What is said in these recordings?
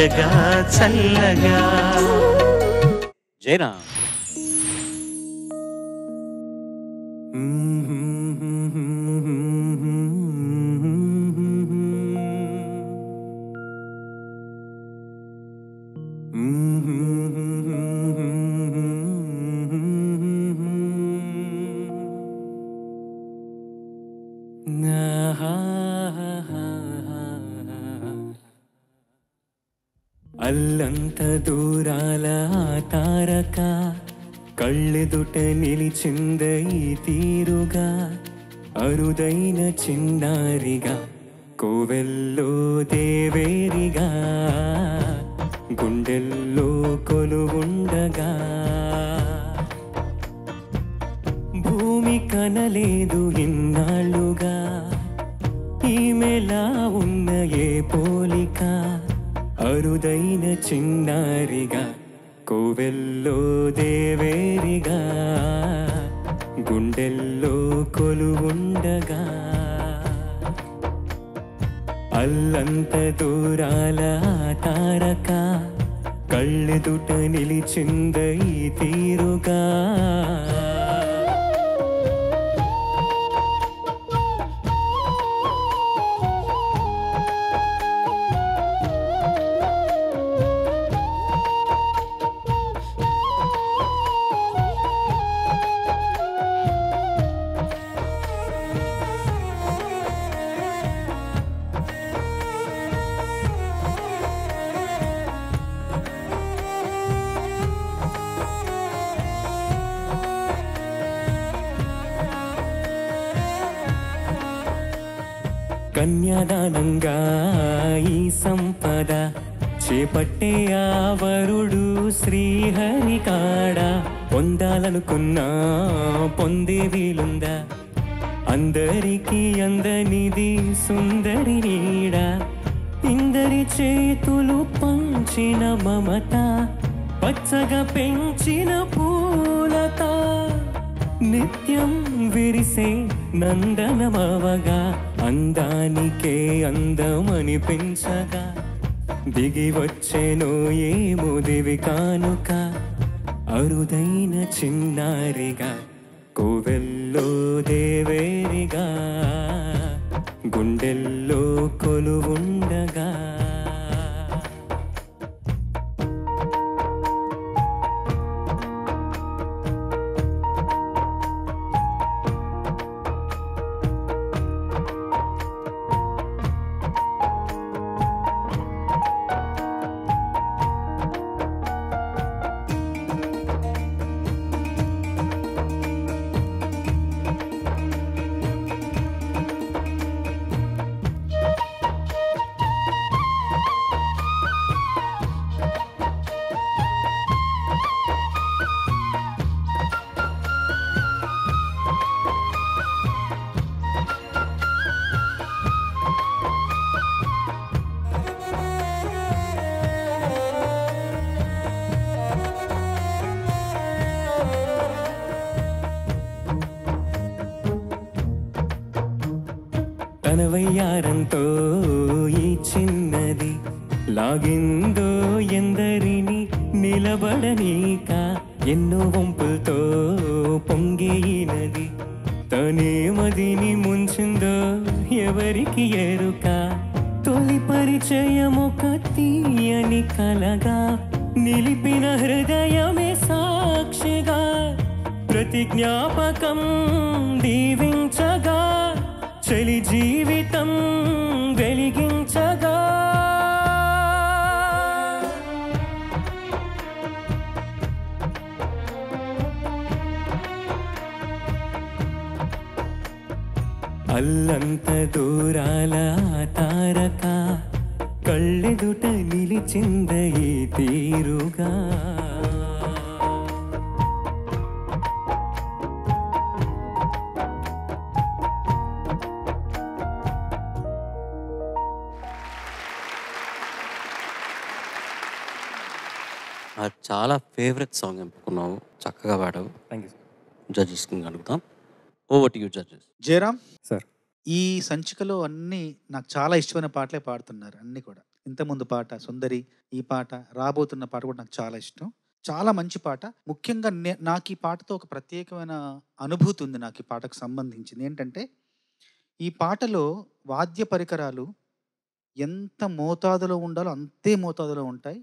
తీయగా చల్లగా. జైనా అల్లంత దూరాల తారక కళ్ళెదుట నిలిచింద ఈ తీరుగా అరుదైన చిన్నారిగా కోవెల్లో దేవేరిగా గుండెల్లో కొలువుండగా భూమి కనలేదు ఇన్నాళ్ళుగా ఈమెలా ఉన్న ఏ పోలిక అరుదైన చిన్నారిగా కోవెల్లో దేవేరిగా గుండెల్లో కొలువుండగా అల్లంత దూరాల తారక కళ్ళెదుట నిలిచింద ఈ తీరుగా. కన్యాదానంగా ఈ సంపద చేపట్టే ఆవరుడు శ్రీహరికాడ పొందాలనుకున్నా పొందే వీలుందా అందరికీ అందనిది సుందరి నీడ ఇందరి చేతులు పంచిన మమత పచ్చగా పెంచిన పూలత నిత్యం విరిసే నందనమవగా అందానికే అందమనిపించగా దిగి వచ్చేనో ఏమో దివి కానుక అరుదైన చిన్నారిగా కోవెల్లో దేవేరిగా గుండెల్లో కొలువుండగా. తన వయ్యారంతో ఈ చిన్నది లాగిందో ఎందరిని నిలబడనీక ఎన్నో వంపులతో పొంగేయినది తనే మదిని ముంచిందో ఎవరికి ఎరుక తొలి పరిచయమొక తీయని కలగా నిలిపిన హృదయమే సాక్షిగా ప్రతి జ్ఞాపకం దీవించగా చలి జీవితం వెలిగించగా అల్లంత దూరాల తారక కళ్ళెదుట నిలిచింద ఈ తీరుగా. చాలా ఫేవరెట్ సాంగ్ ఎంపుకున్నావు, చక్కగా పాడావు. Thank you sir. జడ్జెస్కి అడుగుతాం. Over to you judges. Jayaram sir ఈ సంచికలో అన్నీ నాకు చాలా ఇష్టమైన పాటలే పాడుతున్నారు అన్నీ కూడా. ఇంతకుముందు పాట 'సుందరి', ఈ పాట, రాబోతున్న పాట కూడా నాకు చాలా ఇష్టం. చాలా మంచి పాట. ముఖ్యంగా నాకు ఈ పాటతో ఒక ప్రత్యేకమైన అనుభూతి ఉంది నాకు ఈ పాటకు సంబంధించింది. ఏంటంటే, ఈ పాటలో వాద్య పరికరాలు ఎంత మోతాదులో ఉండాలో అంతే మోతాదులో ఉంటాయి.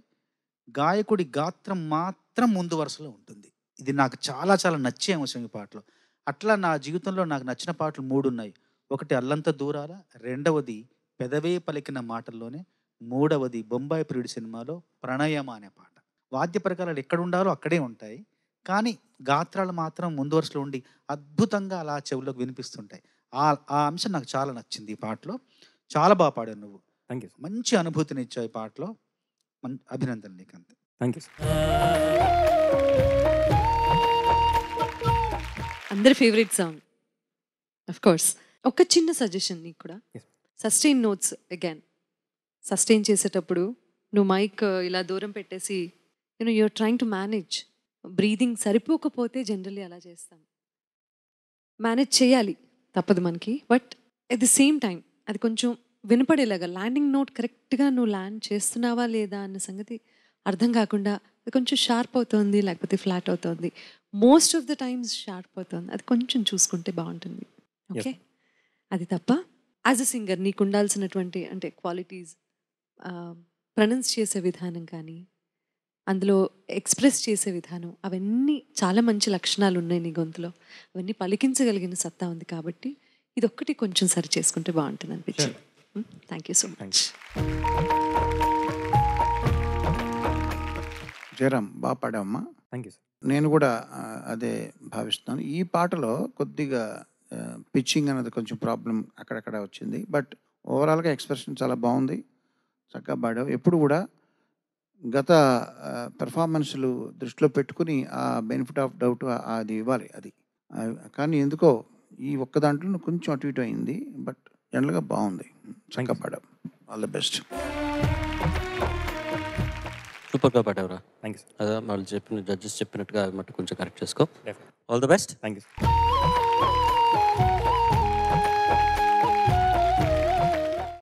గాయకుడి గాత్రం మాత్రం ముందు వరుసలో ఉంటుంది. ఇది నాకు చాలా చాలా నచ్చే అంశం ఈ పాటలో. అట్లా నా జీవితంలో నాకు నచ్చిన పాటలు 3 ఉన్నాయి. ఒకటి 'అల్లంత దూరాల', రెండవది 'పెదవే పలికిన మాటల్లోనే', మూడవది 'బొంబాయి ప్రియుడు' సినిమాలో 'ప్రణయమ' అనే పాట. వాద్య పరికరాలు ఎక్కడ ఉండాలో అక్కడే ఉంటాయి. కానీ గాత్రాలు మాత్రం ముందు వరుసలో ఉండి అద్భుతంగా అలా చెవుల్లోకి వినిపిస్తుంటాయి. ఆ అంశం నాకు చాలా నచ్చింది ఈ పాటలో. చాలా బాగా పాడావు నువ్వు. Thank you. మంచి అనుభూతినిచ్చావు ఈ పాటలో. అభినందనలు నీకు అంతే. Thank you. అందరి ఫేవరెట్ సాంగ్ అఫ్ కోర్స్. ఒక చిన్న సజెషన్ నీకు కూడా. Yes. Sustain notes again sustain చేసేటప్పుడు నువ్వు మైక్ ఇలా దూరం పెట్టేసి you're trying to manage breathing సరిపోకపోతే జనరల్లీ అలా చేస్తాం. మేనేజ్ చేయాలి, తప్పదు మనకి. But at the same time అది కొంచెం వినపడేలాగా ల్యాండింగ్ నోట్ కరెక్ట్గా నువ్వు ల్యాండ్ చేస్తున్నావా లేదా అన్న సంగతి అర్థం కాకుండా అది కొంచెం షార్ప్ అవుతుంది, లేకపోతే ఫ్లాట్ అవుతుంది. Most of the times sharp అవుతుంది. అది కొంచెం చూసుకుంటే బాగుంటుంది. ఓకే, అది తప్ప యాజ్ అ సింగర్ నీకు ఉండాల్సినటువంటి అంటే క్వాలిటీస్, ప్రొనౌన్స్ చేసే విధానం కానీ, అందులో ఎక్స్ప్రెస్ చేసే విధానం, అవన్నీ చాలా మంచి లక్షణాలు ఉన్నాయి నీ గొంతులో. అవన్నీ పలికించగలిగిన సత్తా ఉంది. కాబట్టి ఇది ఒక్కటి కొంచెం సరి చేసుకుంటే బాగుంటుంది అనిపించింది. Thank you so much. Jayaram, బాగా పాడావమ్మా. Thank you sir. నేను కూడా అదే భావిస్తున్నాను. ఈ పాటలో కొద్దిగా పిచ్చింగ్ అనేది కొంచెం ప్రాబ్లం అక్కడక్కడ వచ్చింది. బట్ ఓవరాల్గా ఎక్స్ప్రెషన్ చాలా బాగుంది, చక్కగా పాడావు. ఎప్పుడు కూడా గత పెర్ఫార్మెన్స్లు దృష్టిలో పెట్టుకుని ఆ బెనిఫిట్ ఆఫ్ డౌట్ అది ఇవ్వాలి. అది కానీ ఎందుకో ఈ ఒక్క దాంట్లో కొంచెం అటు ఇటు అయింది. బట్ జనరల్గా బాగుంది, చక్కగా పాడావు. All the best. సూపర్గా పాడావురా. Thank you sir. అదే వాళ్ళు చెప్పిన జడ్జెస్ చెప్పినట్టుగా అది మట్టు కొంచెం కరెక్ట్ చేసుకో. All the best. Thank you sir.